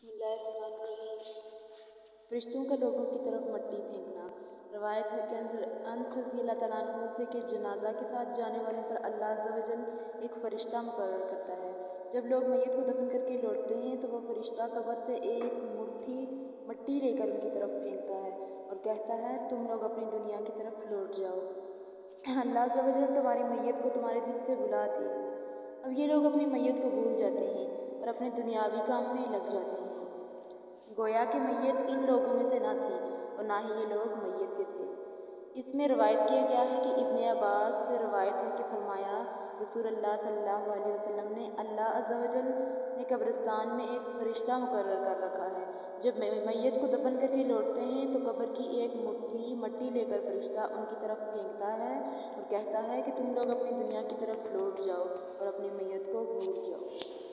बिस्मिल्लाहिर्रहमानिर्रहीम। फरिश्तों का लोगों की तरफ मट्टी फेंकना। रवायत है कि अनस रज़ी अल्लाह तआला अन्हु से कि जनाजा के साथ जाने वालों पर अल्लाह अज़्ज़ा व जल एक फ़रिश्ता मुकर्रर करता है। जब लोग मैयत को दफन करके लौटते हैं तो वह फ़रिश्ता कब्र से एक मुट्ठी मट्टी लेकर उनकी तरफ फेंकता है और कहता है, तुम लोग अपनी दुनिया की तरफ लौट जाओ। अल्लाह अज़्ज़ा व जल तुम्हारी मैयत को तुम्हारे दिल से बुला दे। अब ये लोग अपनी मैयत को भूल जाते हैं और अपने दुनियावी काम में लग जाते हैं, गोया कि मैयत इन लोगों में से ना थी और ना ही ये लोग मैयत के थे। इसमें रवायत किया गया है कि इब्ने अब्बास से रवायत है कि फरमाया, रसूलुल्लाह सल्लल्लाहु अलैहि वसल्लम ने अल्लाह अज़्ज़ा व जल ने कब्रिस्तान में एक फ़रिश्ता मुकर्रर कर रखा है। जब मैयत को दफन करके लौटते हैं तो कब्र की एक मुट्ठी मट्टी लेकर फ़रिश्ता उनकी तरफ फेंकता है और कहता है कि तुम लोग अपनी दुनिया की तरफ लौट जाओ और अपनी मैयत को भूल जाओ।